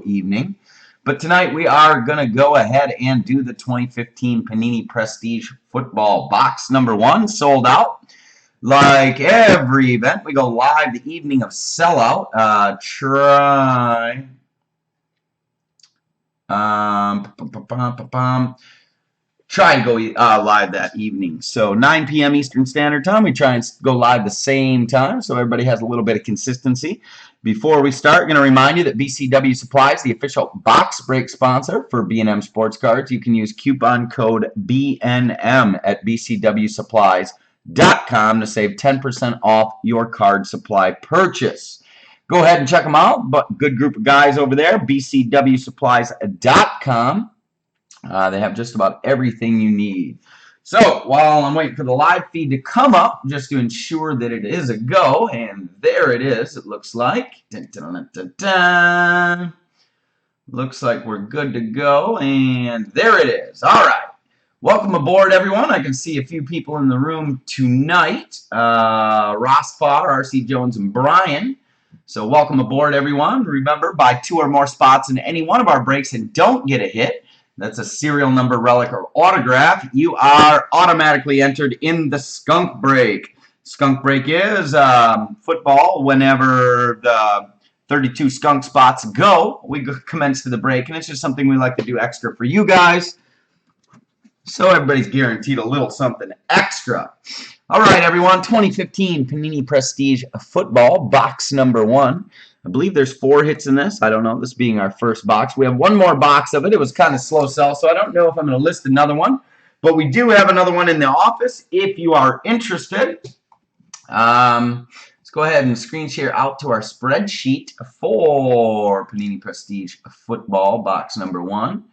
evening. But tonight we are going to go ahead and do the 2015 Panini Prestige Football box number 1, sold out. Like every event, we go live the evening of sellout. Try to go live that evening. So 9 p.m. Eastern Standard Time. We try and go live the same time so everybody has a little bit of consistency. Before we start, I'm going to remind you that BCW Supplies, the official box break sponsor for B&M Sports Cards. You can use coupon code BNM at bcwsupplies.com to save 10% off your card supply purchase. Go ahead and check them out. But good group of guys over there, bcwsupplies.com. They have just about everything you need. So while I'm waiting for the live feed to come up, just to ensure that it is a go, and there it is, it looks like. Dun, dun, dun, dun, dun. Looks like we're good to go, and there it is. All right. Welcome aboard, everyone. I can see a few people in the room tonight. Ross Farr, R.C. Jones, and Brian. So welcome aboard, everyone. Remember, buy 2 or more spots in any one of our breaks and don't get a hit. That's a serial number, relic, or autograph. You are automatically entered in the skunk break. Skunk break is football. Whenever the 32 skunk spots go, we commence to the break, and it's just something we like to do extra for you guys. So everybody's guaranteed a little something extra. All right, everyone. 2015 Panini Prestige Football box number 1. I believe there's 4 hits in this. I don't know, this being our first box. We have one more box of it. It was kind of slow sell, so I don't know if I'm going to list another one. But we do have another one in the office if you are interested. Let's go ahead and screen share out to our spreadsheet for Panini Prestige Football box number 1.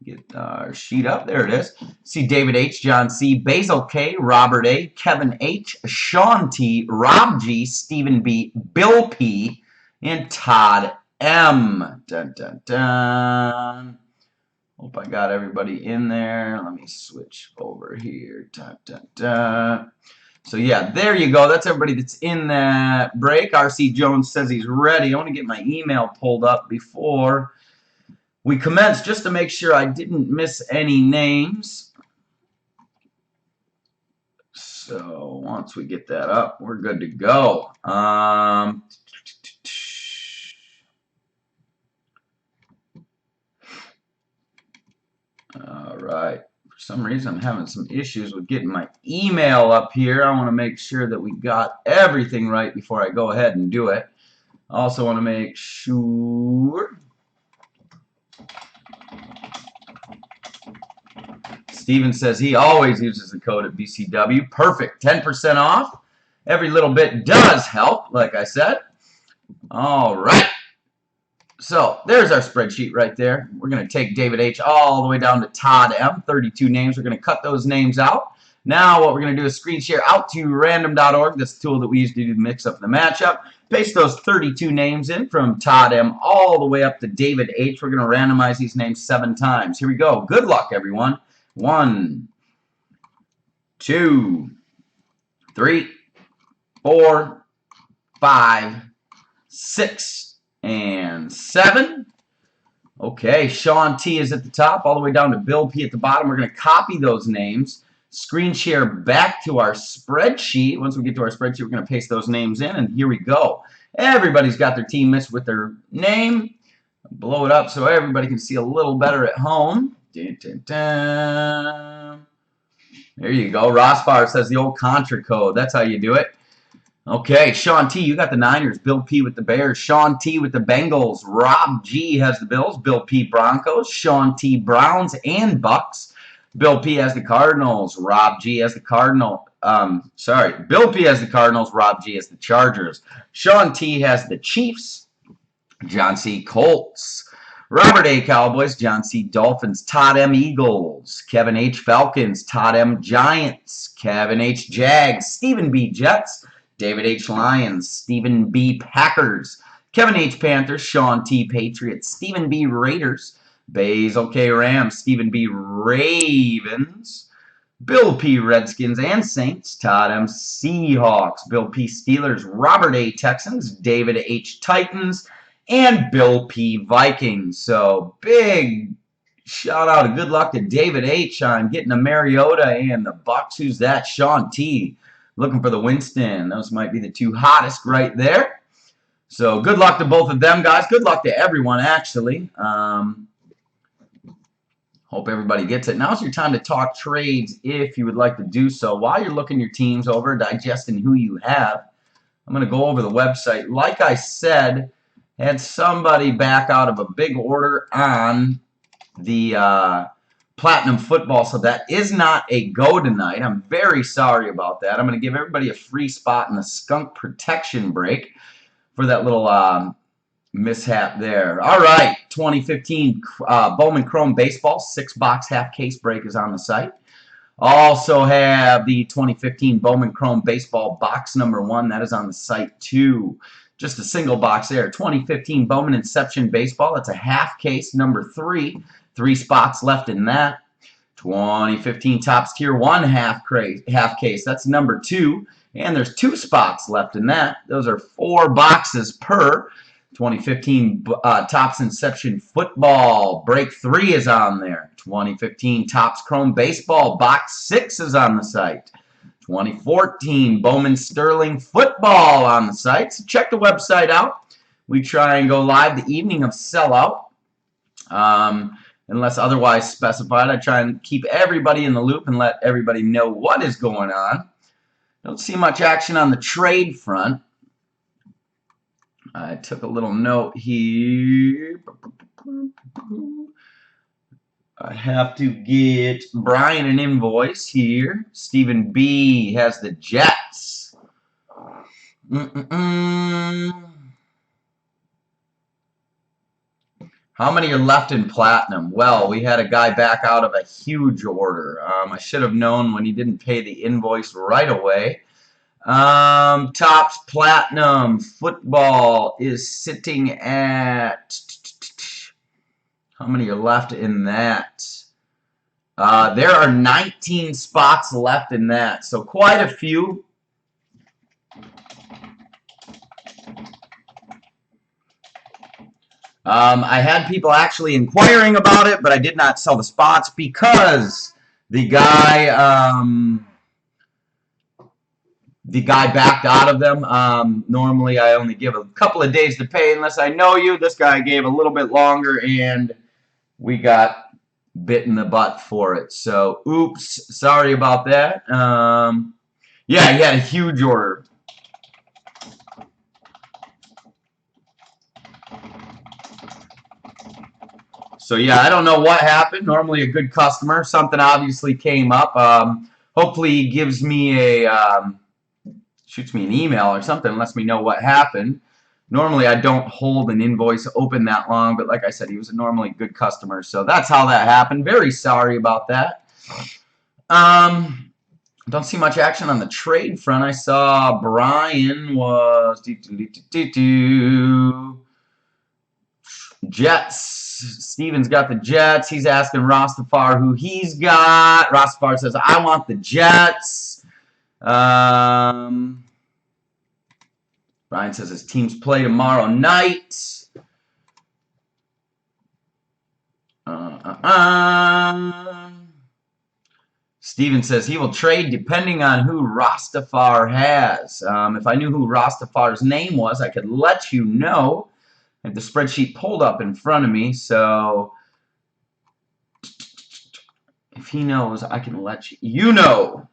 Get our sheet up. There it is. See David H., John C., Basil K., Robert A., Kevin H., Sean T., Rob G., Stephen B., Bill P., and Todd M. Dun, dun, dun. Hope I got everybody in there. Let me switch over here. Dun, dun, dun. So, yeah, there you go. That's everybody that's in that break. R.C. Jones says he's ready. I want to get my email pulled up before we commence just to make sure I didn't miss any names. So, once we get that up, we're good to go. All right. For some reason, I'm having some issues with getting my email up here. I want to make sure that we got everything right before I go ahead and do it. I also want to make sure. Steven says he always uses the code at BCW. Perfect. 10% off. Every little bit does help, like I said. All right. So there's our spreadsheet right there. We're going to take David H. all the way down to Todd M. 32 names. We're going to cut those names out. Now what we're going to do is screen share out to random.org. That's the tool that we use to do the mix-up and the matchup. Paste those 32 names in from Todd M. all the way up to David H. We're going to randomize these names 7 times. Here we go. Good luck, everyone. 1, 2, 3, 4, 5, 6, and 7. Okay, Sean T is at the top, all the way down to Bill P at the bottom. We're going to copy those names, screen share back to our spreadsheet. Once we get to our spreadsheet, we're going to paste those names in, and here we go. Everybody's got their team list with their name. Blow it up so everybody can see a little better at home. Dun, dun, dun. There you go. Ross Farr says the old contra code. That's how you do it. Okay, Sean T, you got the Niners. Bill P with the Bears. Sean T with the Bengals. Rob G has the Bills. Bill P Broncos. Sean T Browns and Bucks. Bill P has the Cardinals. Rob G has the Bill P has the Cardinals. Rob G has the Chargers. Sean T has the Chiefs. John C Colts. Robert A Cowboys. John C Dolphins. Todd M Eagles. Kevin H Falcons. Todd M Giants. Kevin H Jags. Stephen B Jets. David H. Lions, Stephen B. Packers, Kevin H. Panthers, Sean T. Patriots, Stephen B. Raiders, Basil K. Rams, Stephen B. Ravens, Bill P. Redskins and Saints, Todd M. Seahawks, Bill P. Steelers, Robert A. Texans, David H. Titans, and Bill P. Vikings. So big shout out and good luck to David H. on getting a Mariota and the Bucks. Who's that? Sean T. Looking for the Winston. Those might be the two hottest right there. So good luck to both of them, guys. Good luck to everyone, actually. Hope everybody gets it. Now's your time to talk trades if you would like to do so. While you're looking your teams over, digesting who you have, I'm going to go over the website. Like I said, had somebody back out of a big order on the Platinum Football, so that is not a go tonight. I'm very sorry about that. I'm going to give everybody a free spot in the skunk protection break for that little mishap there. All right, 2015 Bowman Chrome Baseball 6-box half case break is on the site. Also have the 2015 Bowman Chrome Baseball box number 1. That is on the site too. Just a single box there. 2015 Bowman Inception Baseball. That's a half case number 3. 3 spots left in that. 2015 Topps Tier 1 half case. That's number 2. And there's 2 spots left in that. Those are 4 boxes per. 2015 Topps Inception Football Break 3 is on there. 2015 Topps Chrome Baseball Box 6 is on the site. 2014 Bowman Sterling Football on the site. So check the website out. We try and go live the evening of sellout. Unless otherwise specified, I try and keep everybody in the loop and let everybody know what is going on. Don't see much action on the trade front. I took a little note here. I have to get Brian an invoice here. Stephen B. has the Jets. How many are left in Platinum? Well, we had a guy back out of a huge order. I should have known when he didn't pay the invoice right away. Topps Platinum Football is sitting at, how many are left in that? There are 19 spots left in that, so quite a few. I had people actually inquiring about it, but I did not sell the spots because the guy backed out of them. Normally, I only give a couple of days to pay unless I know you. This guy gave a little bit longer, and we got bit in the butt for it. So, oops, sorry about that. Yeah, he had a huge order. So, yeah, I don't know what happened. Normally a good customer. Something obviously came up. Hopefully he gives me a... shoots me an email or something, lets me know what happened. Normally, I don't hold an invoice open that long, but like I said, he was a normally good customer, so that's how that happened. Very sorry about that. Don't see much action on the trade front. I saw Brian was Jets. Steven's got the Jets. He's asking Rastafar who he's got. Rastafar says, I want the Jets. Brian says his teams play tomorrow night. Steven says he will trade depending on who Rastafar has. If I knew who Rastafar's name was, I could let you know. I have the spreadsheet pulled up in front of me, so if he knows, I can let you know.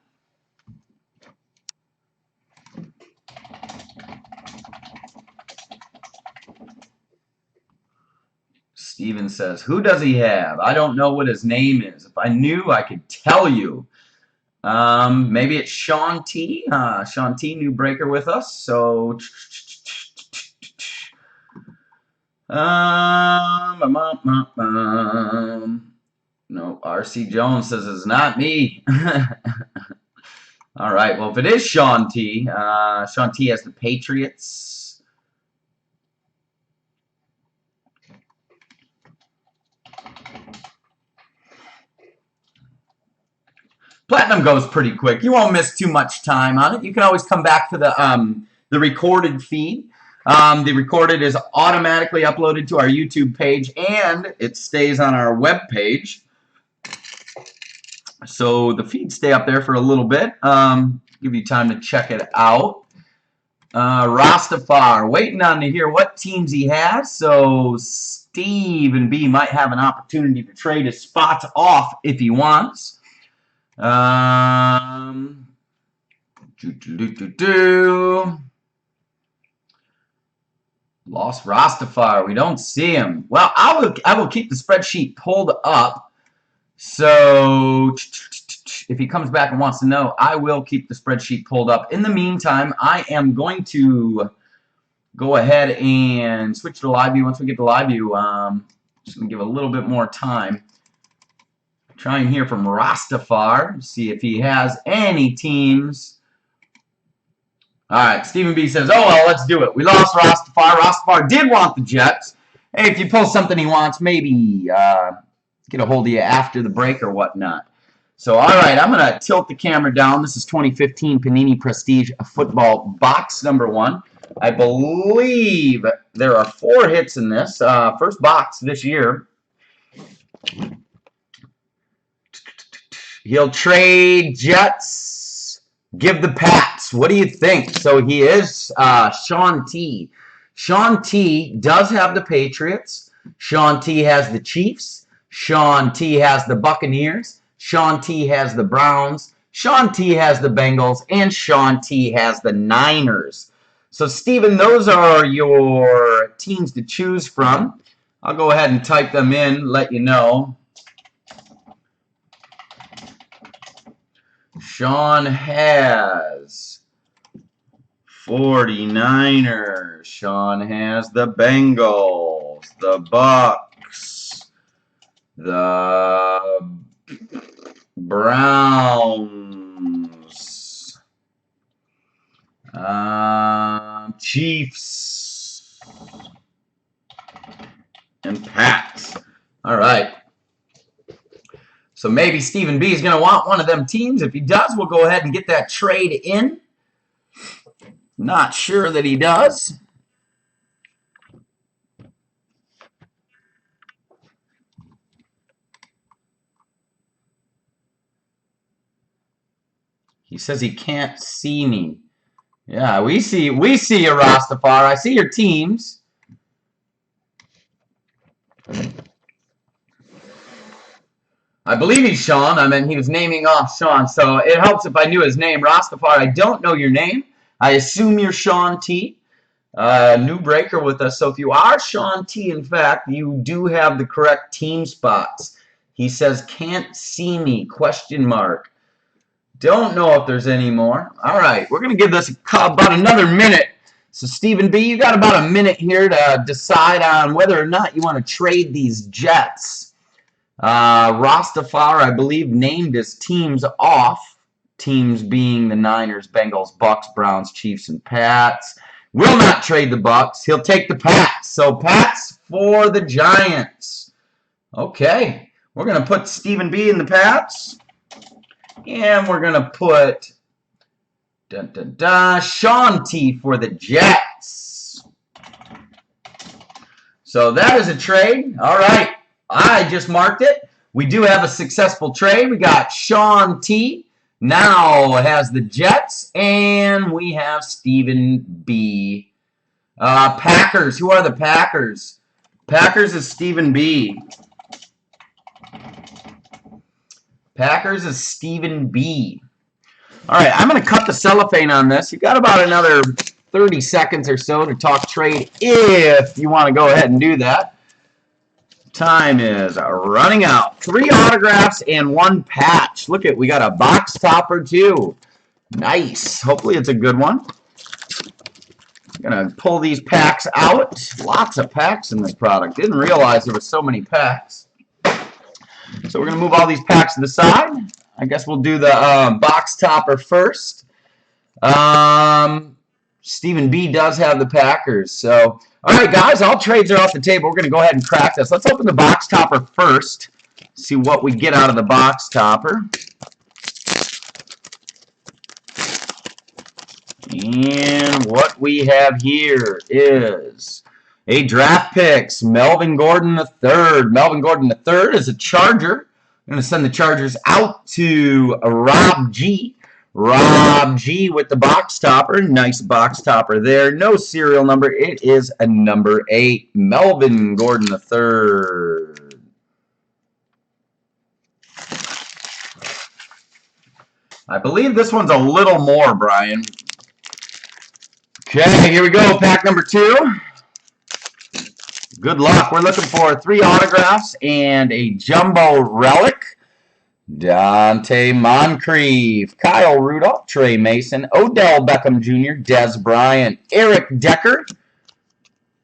Steven says, who does he have? I don't know what his name is. If I knew, I could tell you. Maybe it's Sean T. Sean T, new breaker with us. So, no, RC Jones says it's not me. All right, well, if it is Sean T, Sean T has the Patriots. Platinum goes pretty quick. You won't miss too much time on it. You can always come back to the recorded feed. The recorded is automatically uploaded to our YouTube page, and it stays on our web page. So the feeds stay up there for a little bit. Give you time to check it out. Rastafar, waiting on to hear what teams he has. So Stephen B might have an opportunity to trade his spots off if he wants. Lost Rastafar. We don't see him. Well, I will keep the spreadsheet pulled up. So if he comes back and wants to know, I will keep the spreadsheet pulled up. In the meantime, I am going to go ahead and switch to live view. Once we get to live view, just going to give a little bit more time. Try and hear from Rastafar, see if he has any teams. All right, Stephen B says, oh, well, let's do it. We lost Rastafar. Rastafar did want the Jets. Hey, if you pull something he wants, maybe get a hold of you after the break or whatnot. So, all right, I'm going to tilt the camera down. This is 2015 Panini Prestige Football box number 1. I believe there are 4 hits in this. First box this year. He'll trade Jets, give the Pats. What do you think? So he is Sean T. Sean T does have the Patriots. Sean T has the Chiefs. Sean T has the Buccaneers. Sean T has the Browns. Sean T has the Bengals. And Sean T has the Niners. So, Stephen, those are your teams to choose from. I'll go ahead and type them in, let you know. Sean has 49ers. Sean has the Bengals, the Bucks, the Browns, Chiefs, and Pats. All right. So maybe Stephen B is going to want one of them teams. If he does, we'll go ahead and get that trade in. Not sure that he does. He says he can't see me. Yeah, we see you, Rastafari. I see your teams. I believe he's Sean. I mean, he was naming off Sean, so it helps if I knew his name. Rastafari, I don't know your name. I assume you're Sean T. New breaker with us. So if you are Sean T, in fact, you do have the correct team spots. He says, can't see me, question mark. Don't know if there's any more. All right, we're going to give this about another minute. So, Stephen B, you got about a minute here to decide on whether or not you want to trade these Jets. Rastafari, I believe, named his teams off. Teams being the Niners, Bengals, Bucks, Browns, Chiefs, and Pats. Will not trade the Bucks. He'll take the Pats. So, Pats for the Giants. Okay. We're going to put Stephen B in the Pats. And we're going to put Sean T for the Jets. So that is a trade. All right. I just marked it. We do have a successful trade. We got Sean T now has the Jets. And we have Stephen B. Packers. Who are the Packers? Packers is Stephen B. Packers is Stephen B. All right, I'm going to cut the cellophane on this. You've got about another 30 seconds or so to talk trade if you want to go ahead and do that. Time is running out. 3 autographs and 1 patch. Look at, we got a box topper too. Nice. Hopefully it's a good one. I'm going to pull these packs out. Lots of packs in this product. Didn't realize there were so many packs. So we're going to move all these packs to the side. I guess we'll do the box topper first. Stephen B does have the Packers. So, all right, guys, all trades are off the table. We're going to go ahead and crack this. Let's open the box topper first. See what we get out of the box topper. And what we have here is a draft picks, Melvin Gordon III. Melvin Gordon III is a Charger. I'm going to send the Chargers out to Rob G. Rob G with the box topper. Nice box topper there. No serial number. It is a number 8. Melvin Gordon III. I believe this one's a little more, Brian. Okay, here we go. Pack number 2. Good luck. We're looking for 3 autographs and a jumbo relic. Dante Moncrief, Kyle Rudolph, Trey Mason, Odell Beckham Jr., Dez Bryant, Eric Decker.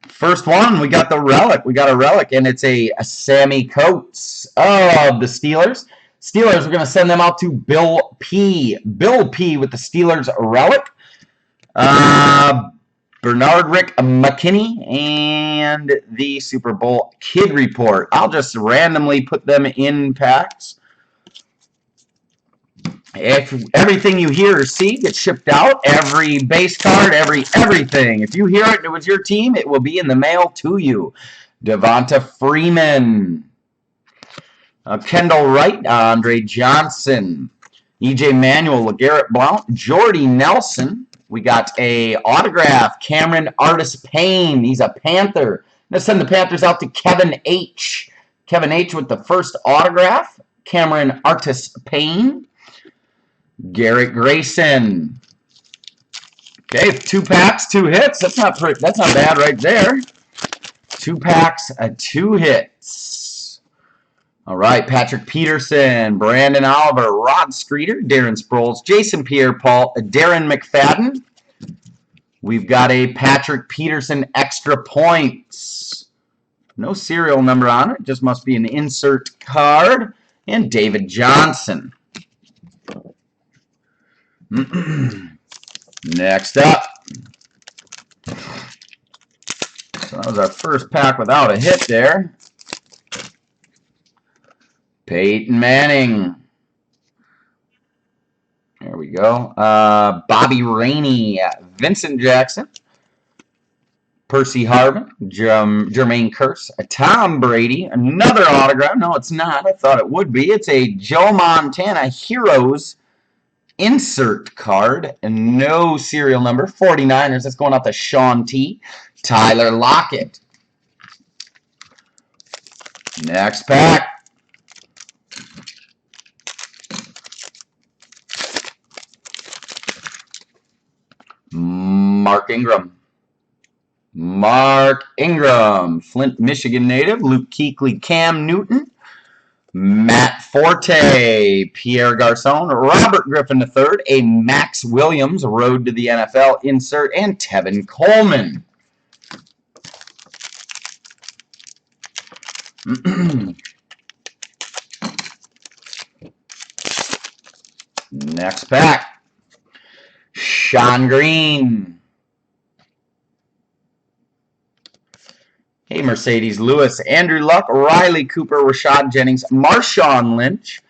First one, we got the relic. We got a relic, and it's a Sammy Coates of the Steelers. Steelers, we're going to send them out to Bill P. Bill P with the Steelers relic. Bernard Rick McKinney and the Super Bowl Kid Report. I'll just randomly put them in packs. If everything you hear or see gets shipped out, every base card, everything. If you hear it and it was your team, it will be in the mail to you. Devonta Freeman. Kendall Wright, Andre Johnson. E.J. Manuel, LeGarrette Blount, Jordy Nelson. We got a autograph, Cameron Artis Payne. He's a Panther. Let's send the Panthers out to Kevin H. Kevin H with the first autograph, Cameron Artis Payne. Garrett Grayson. Okay, 2 packs, 2 hits. That's not bad right there. 2 packs, 2 hits. All right, Patrick Peterson, Brandon Oliver, Rod Streeter, Darren Sproles, Jason Pierre-Paul, Darren McFadden. We've got a Patrick Peterson extra points. No serial number on it. Just must be an insert card. And David Johnson. Next up. So that was our first pack without a hit there. Peyton Manning. There we go. Bobby Rainey, Vincent Jackson, Percy Harvin, Jermaine Kearse, Tom Brady, another autograph. No, it's not. I thought it would be. It's a Joe Montana Heroes insert card and no serial number. 49ers. That's going out to Sean T. Tyler Lockett. Next pack. Mark Ingram. Mark Ingram. Flint, Michigan native. Luke Kuechly, Cam Newton. Matt Forte, Pierre Garcon, Robert Griffin III, a Max Williams, Road to the NFL insert, and Tevin Coleman. Next pack. Sean Green. Hey, Mercedes Lewis, Andrew Luck, Riley Cooper, Rashad Jennings, Marshawn Lynch,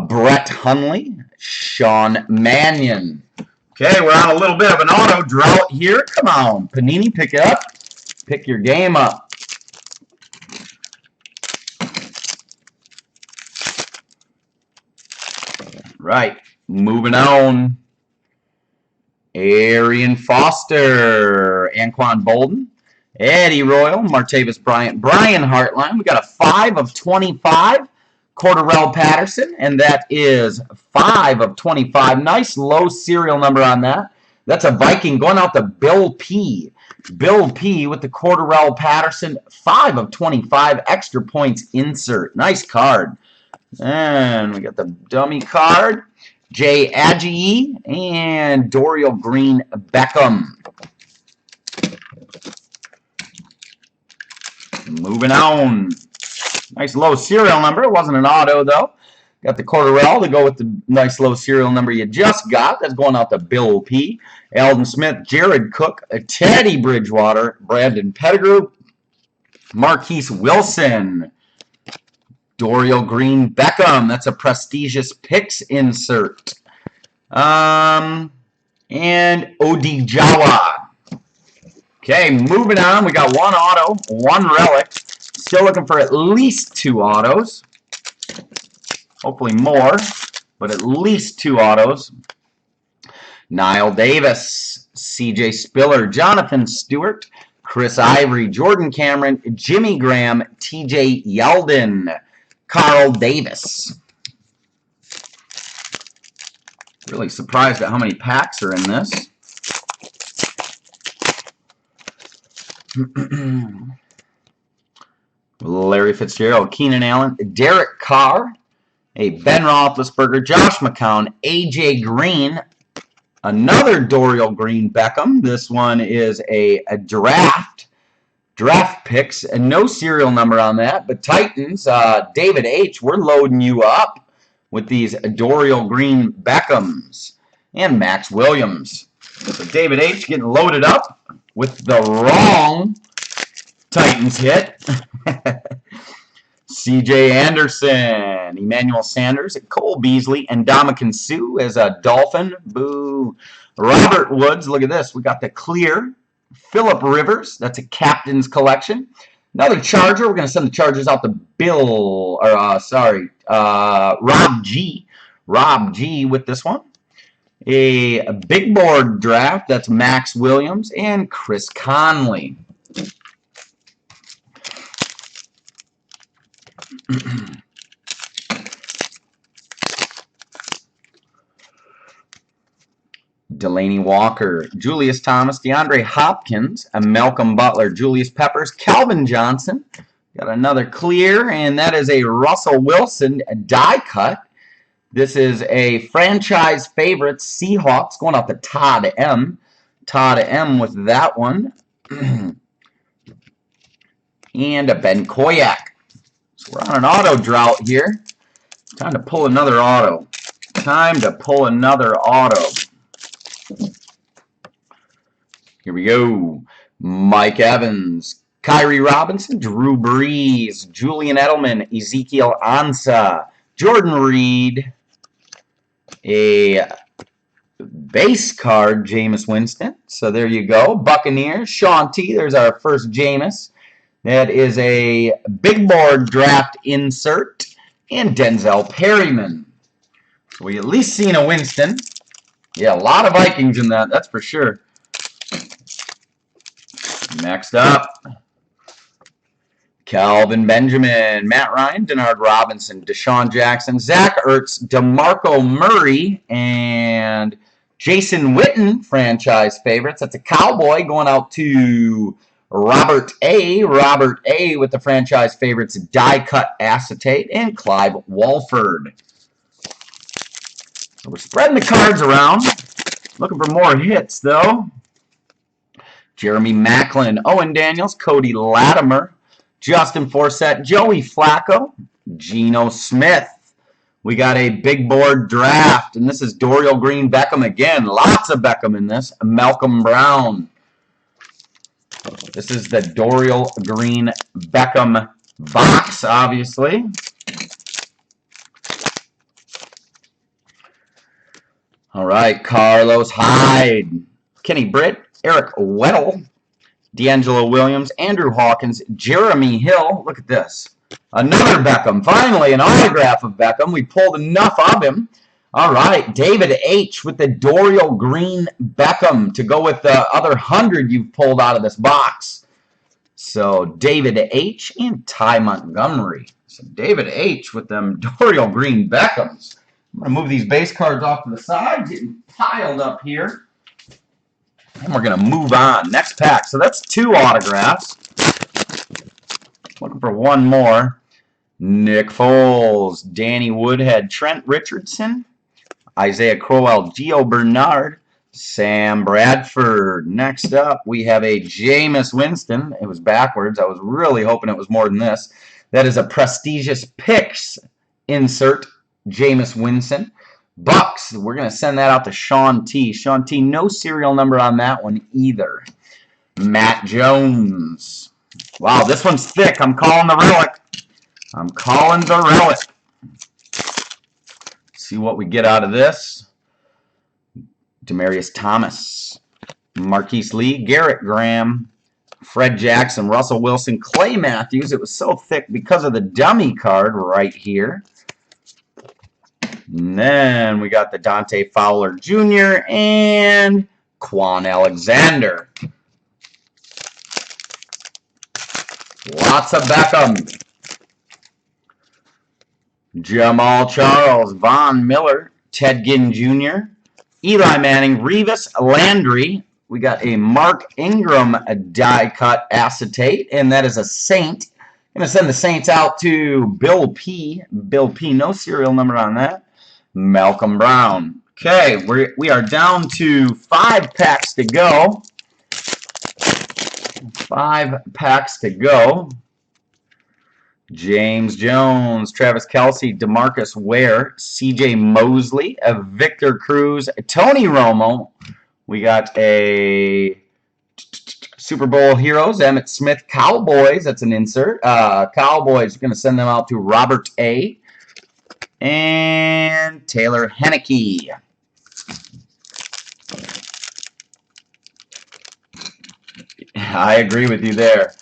Brett Hundley, Sean Mannion. Okay, we're on a little bit of an auto drought here. Come on, Panini, pick it up. Pick your game up. Right, moving on. Arian Foster, Anquan Bolden, Eddie Royal, Martavis Bryant, Brian Hartline. We got a 5 of 25, Cordarrelle Patterson, and that is 5 of 25. Nice low serial number on that. That's a Viking going out to Bill P. Bill P with the Cordarrelle Patterson, 5 of 25, extra points insert. Nice card. And we got the dummy card, Jay Ajayi and Dorial Green Beckham. Moving on. Nice low serial number. It wasn't an auto, though. Got the Cordarrelle to go with the nice low serial number you just got. That's going out to Bill P. Alden Smith, Jared Cook, Teddy Bridgewater, Brandon Pettigrew, Marquise Wilson, Dorial Green Beckham. That's a prestigious picks insert. and Odijawa. Okay, moving on. We got one auto, one relic. Still looking for at least 2 autos. Hopefully more, but at least 2 autos. Niall Davis, CJ Spiller, Jonathan Stewart, Chris Ivory, Jordan Cameron, Jimmy Graham, TJ Yeldon, Carl Davis. Really surprised at how many packs are in this. Larry Fitzgerald, Keenan Allen, Derek Carr, a Ben Roethlisberger, Josh McCown, AJ Green, another Dorial Green Beckham. This one is a draft picks, and no serial number on that. But Titans, David H., we're loading you up with these Dorial Green Beckhams. And Max Williams. So David H. getting loaded up with the wrong Titans hit. C.J. Anderson, Emmanuel Sanders, Cole Beasley, and Ndamukong Suh as a Dolphin. Boo. Robert Woods, look at this. We got the clear. Phillip Rivers, that's a captain's collection. Another Charger. We're going to send the Chargers out to Rob G. Rob G with this one. A big board draft. That's Max Williams and Chris Conley. Delaney Walker, Julius Thomas, DeAndre Hopkins, Malcolm Butler, Julius Peppers, Calvin Johnson. Got another clear, and that is a Russell Wilson die cut. This is a franchise favorite, Seahawks, going out to Todd M. Todd M with that one. And a Ben Koyak. So we're on an auto drought here. Time to pull another auto. Time to pull another auto. Here we go. Mike Evans, Kyrie Robinson, Drew Brees, Julian Edelman, Ezekiel Ansah, Jordan Reed, a base card, Jameis Winston. So there you go. Buccaneers, Sean T. There's our first Jameis. That is a big board draft insert. And Denzel Perryman. So we at least seen a Winston. Yeah, a lot of Vikings in that, that's for sure. Next up, Calvin Benjamin, Matt Ryan, Denard Robinson, Deshaun Jackson, Zach Ertz, DeMarco Murray, and Jason Witten, franchise favorites. That's a Cowboy going out to Robert A. Robert A. with the franchise favorites, die cut acetate, and Clive Walford. So we're spreading the cards around. Looking for more hits, though. Jeremy Maclin, Owen Daniels, Cody Latimer, Justin Forsett, Joey Flacco, Geno Smith. We got a big board draft, and this is Dorial Green Beckham again. Lots of Beckham in this. Malcolm Brown. This is the Dorial Green Beckham box, obviously. All right, Carlos Hyde, Kenny Britt, Eric Weddle, D'Angelo Williams, Andrew Hawkins, Jeremy Hill. Look at this. Another Beckham. Finally, an autograph of Beckham. We pulled enough of him. All right, David H. with the Dorial Green Beckham to go with the other 100 you've pulled out of this box. So David H. and Ty Montgomery. So David H. with them Dorial Green Beckhams. I'm going to move these base cards off to the side, getting piled up here. And we're going to move on. Next pack. So that's 2 autographs. Looking for one more. Nick Foles, Danny Woodhead, Trent Richardson, Isaiah Crowell, Gio Bernard, Sam Bradford. Next up, we have a Jameis Winston. It was backwards. I was really hoping it was more than this. That is a prestigious picks insert, Jameis Winston. Bucks, we're going to send that out to Sean T. Sean T, no serial number on that one either. Matt Jones. Wow, this one's thick. I'm calling the relic. I'm calling the relic. See what we get out of this. Demaryius Thomas, Marquise Lee, Garrett Graham, Fred Jackson, Russell Wilson, Clay Matthews. It was so thick because of the dummy card right here. And then we got the Dante Fowler Jr. and Quan Alexander. Lots of Beckham. Jamal Charles, Von Miller, Ted Ginn Jr., Eli Manning, Revis Landry. We got a Mark Ingram die cut acetate, and that is a Saint. I'm going to send the Saints out to Bill P. Bill P, no serial number on that. Malcolm Brown. Okay, we are down to 5 packs to go. 5 packs to go. James Jones, Travis Kelce, DeMarcus Ware, C.J. Mosley, Victor Cruz, Tony Romo. We got a Super Bowl Heroes, Emmitt Smith, Cowboys. That's an insert. Cowboys, going to send them out to Robert A. And Taylor Henneke. I agree with you there.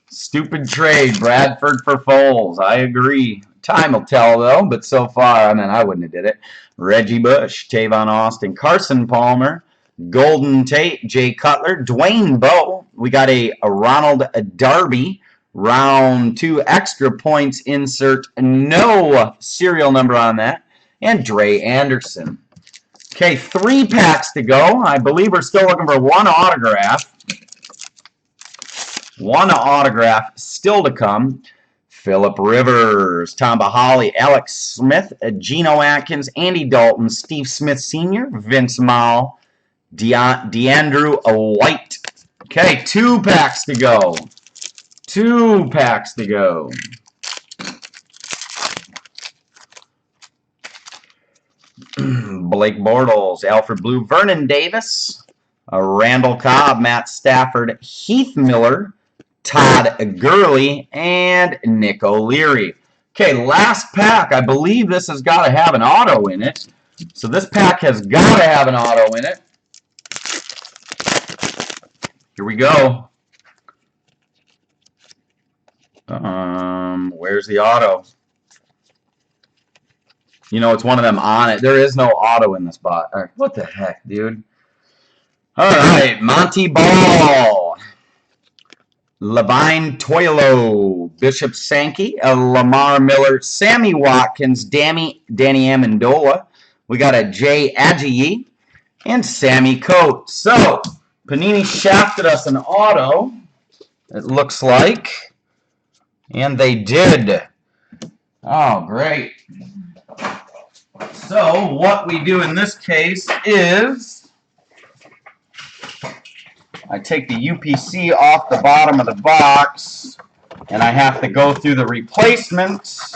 Stupid trade, Bradford for Foles. I agree. Time will tell, though, but so far, I mean, I wouldn't have did it. Reggie Bush, Tavon Austin, Carson Palmer, Golden Tate, Jay Cutler, Dwayne Bowe. We got a Ronald Darby, round 2 extra points insert. No serial number on that. And Dre Anderson. Okay, 3 packs to go. I believe we're still looking for 1 autograph. 1 autograph still to come. Phillip Rivers, Tom Bahali, Alex Smith, Geno Atkins, Andy Dalton, Steve Smith Sr., Vince Mall, DeAndrew White. Okay, 2 packs to go. 2 packs to go. Blake Bortles, Alfred Blue, Vernon Davis, Randall Cobb, Matt Stafford, Heath Miller, Todd Gurley, and Nick O'Leary. Okay, last pack. I believe this has got to have an auto in it. So this pack has got to have an auto in it. Here we go. Where's the auto? You know, it's one of them on it. There is no auto in this box. What the heck, dude? All right, Monty Ball, Levine Toilo, Bishop Sankey, Lamar Miller, Sammy Watkins, Danny Amendola. We got a Jay Ajayi and Sammy Coates. So, Panini shafted us an auto, it looks like. And they did. Oh, great. So, what we do in this case is I take the UPC off the bottom of the box, and I have to go through the replacements.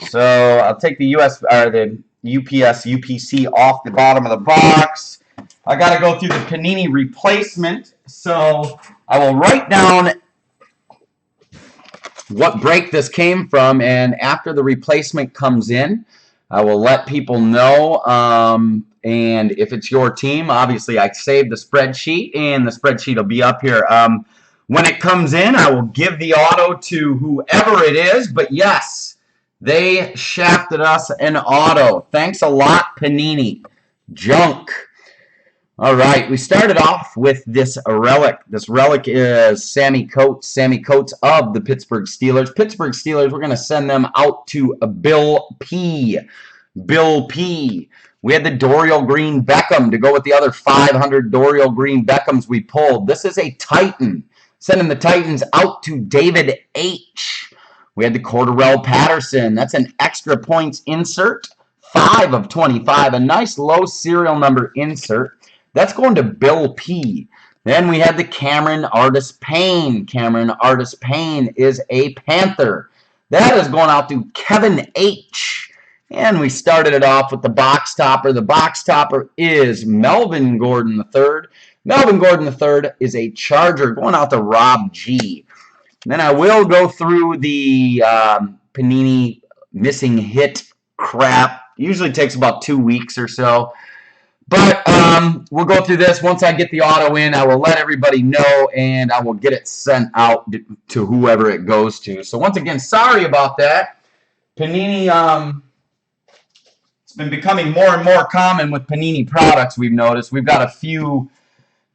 So, I'll take the the UPS UPC off the bottom of the box. I got to go through the Panini replacement. So, I will write down what break this came from, and after the replacement comes in, I will let people know, and if it's your team, obviously I saved the spreadsheet, and the spreadsheet will be up here. When it comes in, I will give the auto to whoever it is, but yes, they shafted us an auto. Thanks a lot, Panini. Junk. All right, we started off with this relic. This relic is Sammy Coates of the Pittsburgh Steelers. Pittsburgh Steelers, we're going to send them out to Bill P. Bill P. We had the Dorial Green Beckham to go with the other 500 Dorial Green Beckhams we pulled. This is a Titan. Sending the Titans out to David H. We had the Cordarrelle Patterson. That's an extra points insert. 5 of 25. A nice low serial number insert. That's going to Bill P. Then we had the Cameron Artis Payne. Cameron Artis Payne is a Panther. That is going out to Kevin H. And we started it off with the box topper. The box topper is Melvin Gordon III. Melvin Gordon III is a Charger, going out to Rob G. And then I will go through the Panini missing hit crap. Usually takes about 2 weeks or so. But we'll go through this. Once I get the auto in, I will let everybody know, and I will get it sent out to whoever it goes to. So once again, sorry about that. Panini, it's been becoming more and more common with Panini products, we've noticed. We've got a few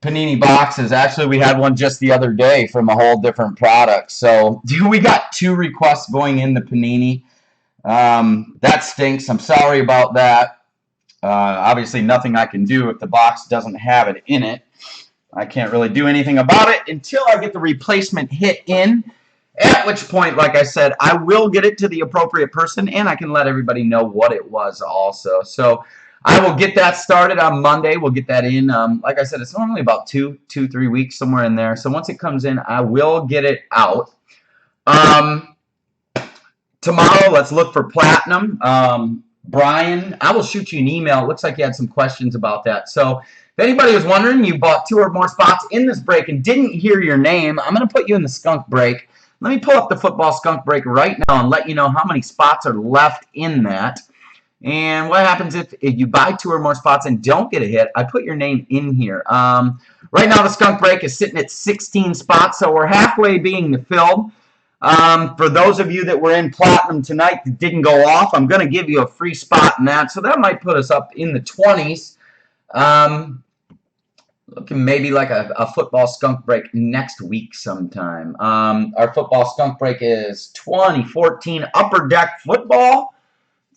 Panini boxes. Actually, we had one just the other day from a whole different product. So we got 2 requests going in the Panini. That stinks. I'm sorry about that. Obviously, nothing I can do if the box doesn't have it in it. I can't really do anything about it until I get the replacement hit in, at which point, like I said, I will get it to the appropriate person, and I can let everybody know what it was also. So I will get that started on Monday. We'll get that in. Like I said, it's normally about 3 weeks, somewhere in there. So once it comes in, I will get it out. Tomorrow, let's look for Platinum. Brian, I will shoot you an email. It looks like you had some questions about that. So if anybody was wondering, you bought 2 or more spots in this break and didn't hear your name, I'm going to put you in the skunk break. Let me pull up the football skunk break right now and let you know how many spots are left in that. And what happens if you buy 2 or more spots and don't get a hit? I put your name in here. Right now, the skunk break is sitting at 16 spots, so we're halfway being filled. For those of you that were in Platinum tonight that didn't go off, I'm going to give you a free spot in that. So that might put us up in the 20s. Looking maybe like a football skunk break next week sometime. Our football skunk break is 2014 Upper Deck Football.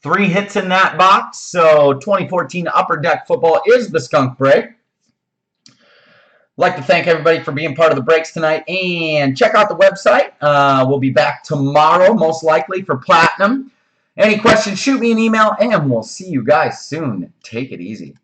3 hits in that box. So 2014 Upper Deck Football is the skunk break. I'd like to thank everybody for being part of the breaks tonight, and check out the website. We'll be back tomorrow, most likely, for Platinum. Any questions, shoot me an email, and we'll see you guys soon. Take it easy.